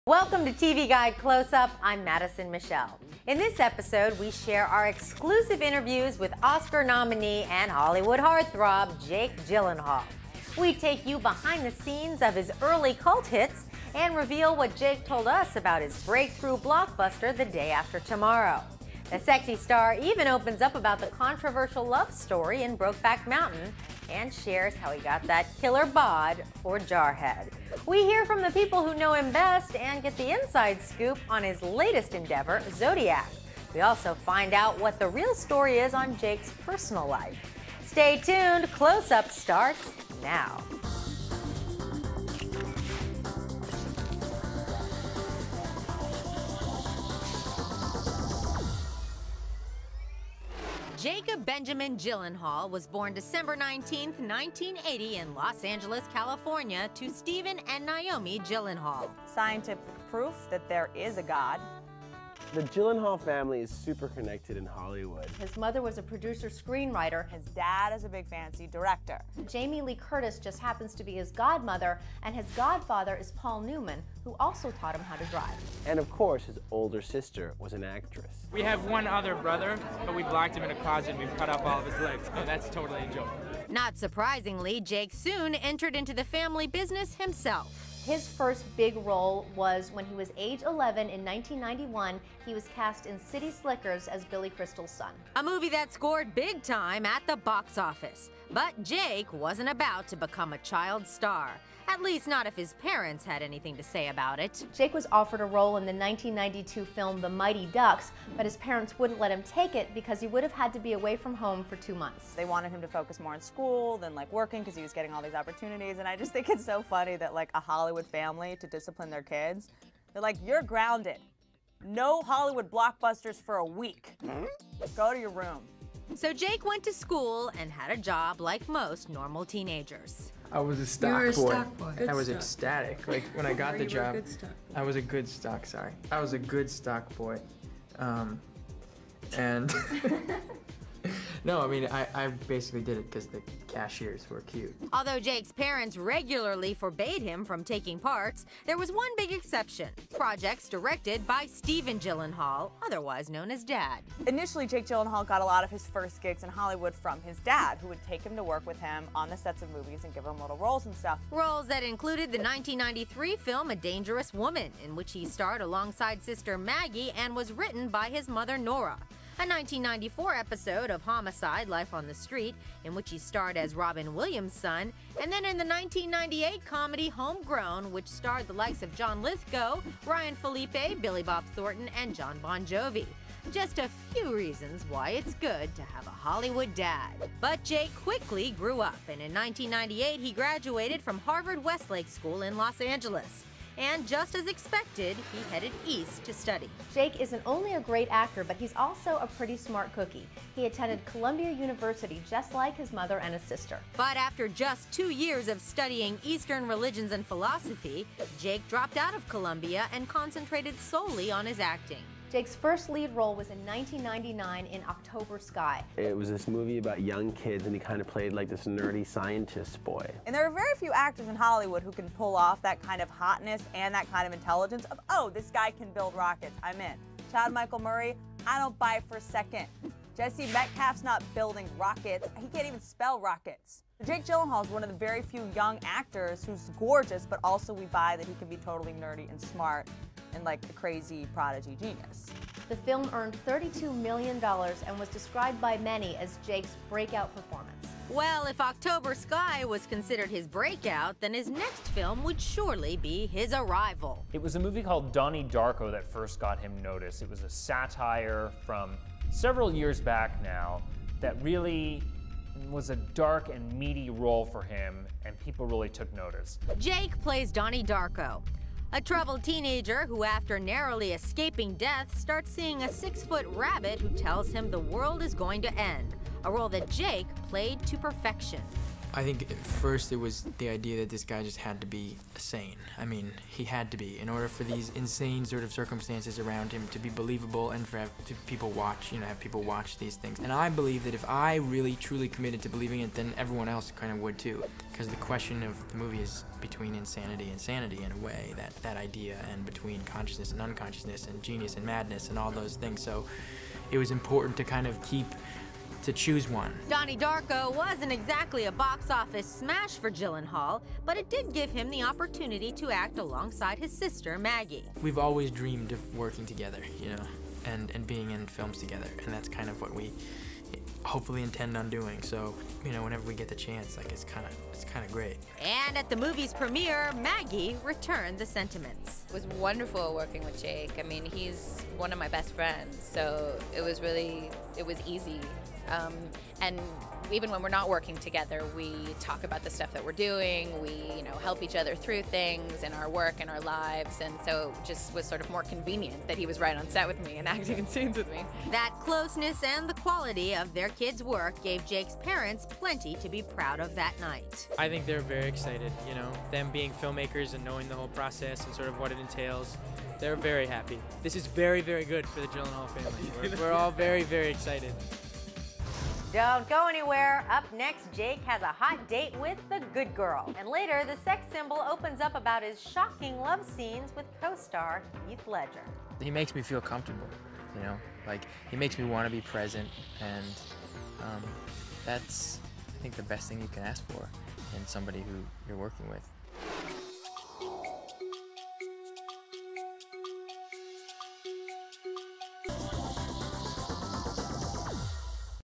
Welcome to TV Guide Close-Up. I'm Madison Michelle. In this episode, we share our exclusive interviews with Oscar nominee and Hollywood heartthrob Jake Gyllenhaal. We take you behind the scenes of his early cult hits and reveal what Jake told us about his breakthrough blockbuster The Day After Tomorrow. The sexy star even opens up about the controversial love story in Brokeback Mountain and shares how he got that killer bod for Jarhead. We hear from the people who know him best and get the inside scoop on his latest endeavor, Zodiac. We also find out what the real story is on Jake's personal life. Stay tuned, Close-Up starts now. Jacob Benjamin Gyllenhaal was born December 19, 1980 in Los Angeles, California, to Stephen and Naomi Gyllenhaal. Scientific proof that there is a God. The Gyllenhaal family is super connected in Hollywood. His mother was a producer-screenwriter. His dad is a big fancy director. Jamie Lee Curtis just happens to be his godmother, and his godfather is Paul Newman, who also taught him how to drive. And of course, his older sister was an actress. We have one other brother, but we've locked him in a closet and we've cut off all of his legs. And that's totally a joke. Not surprisingly, Jake soon entered into the family business himself. His first big role was when he was age 11 in 1991. He was cast in City Slickers as Billy Crystal's son. A movie that scored big time at the box office. But Jake wasn't about to become a child star. At least not if his parents had anything to say about it. Jake was offered a role in the 1992 film The Mighty Ducks, but his parents wouldn't let him take it because he would have had to be away from home for 2 months. They wanted him to focus more on school than like working because he was getting all these opportunities, and I just think it's so funny that like a Hollywood family to discipline their kids, they're like, you're grounded. No Hollywood blockbusters for a week. Go to your room. So Jake went to school and had a job like most normal teenagers. I was a stock You were a boy. stock boy. Good I was stock. ecstatic. Like when I got the You were a job, good stock. I was a good stock. Sorry, I was a good stock boy, and no, I mean I basically did it because the cashiers were cute. Although Jake's parents regularly forbade him from taking parts, there was one big exception. Projects directed by Stephen Gyllenhaal, otherwise known as Dad. Initially, Jake Gyllenhaal got a lot of his first gigs in Hollywood from his dad, who would take him to work with him on the sets of movies and give him little roles and stuff. Roles that included the 1993 film A Dangerous Woman, in which he starred alongside sister Maggie and was written by his mother Nora. A 1994 episode of Homicide: Life on the Street, in which he starred as Robin Williams' son, and then in the 1998 comedy Homegrown, which starred the likes of John Lithgow, Ryan Felipe, Billy Bob Thornton, and John Bon Jovi. Just a few reasons why it's good to have a Hollywood dad. But Jake quickly grew up, and in 1998 he graduated from Harvard Westlake School in Los Angeles. And just as expected, he headed east to study. Jake isn't only a great actor, but he's also a pretty smart cookie. He attended Columbia University just like his mother and his sister. But after just 2 years of studying Eastern religions and philosophy, Jake dropped out of Columbia and concentrated solely on his acting. Jake's first lead role was in 1999 in October Sky. It was this movie about young kids, and he kind of played like this nerdy scientist boy. And there are very few actors in Hollywood who can pull off that kind of hotness and that kind of intelligence of, oh, this guy can build rockets, I'm in. Chad Michael Murray, I don't buy for a second. Jesse Metcalf's not building rockets. He can't even spell rockets. Jake Gyllenhaal is one of the very few young actors who's gorgeous, but also we buy that he can be totally nerdy and smart and like a crazy prodigy genius. The film earned $32 million and was described by many as Jake's breakout performance. Well, if October Sky was considered his breakout, then his next film would surely be his arrival. It was a movie called Donnie Darko that first got him noticed. It was a satire from several years back now that really was a dark and meaty role for him, and people really took notice. Jake plays Donnie Darko, a troubled teenager who, after narrowly escaping death, starts seeing a 6-foot rabbit who tells him the world is going to end, a role that Jake played to perfection. I think at first it was the idea that this guy just had to be sane. I mean, he had to be, in order for these insane sort of circumstances around him to be believable and for people watch, have people watch these things. And I believe that if I really truly committed to believing it, then everyone else kind of would too. Because the question of the movie is between insanity and sanity in a way, that idea, and between consciousness and unconsciousness and genius and madness and all those things. So it was important to kind of to choose one. Donnie Darko wasn't exactly a box office smash for Gyllenhaal, but it did give him the opportunity to act alongside his sister, Maggie. We've always dreamed of working together, and being in films together, and that's kind of what we hopefully intend on doing. So, whenever we get the chance, it's kind of great. And at the movie's premiere, Maggie returned the sentiments. It was wonderful working with Jake. I mean, he's one of my best friends, so it was easy. And even when we're not working together, we talk about the stuff that we're doing. We, help each other through things in our work and our lives. And so it just was sort of more convenient that he was right on set with me and acting in scenes with me. That closeness and the quality of their kids' work gave Jake's parents plenty to be proud of that night. I think they're very excited, them being filmmakers and knowing the whole process and sort of what it entails. They're very happy. This is very, very good for the Gyllenhaal family. We're all very, very excited. Don't go anywhere. Up next, Jake has a hot date with the good girl. And later, the sex symbol opens up about his shocking love scenes with co-star Heath Ledger. He makes me feel comfortable, he makes me want to be present, and that's, I think, the best thing you can ask for in somebody who you're working with.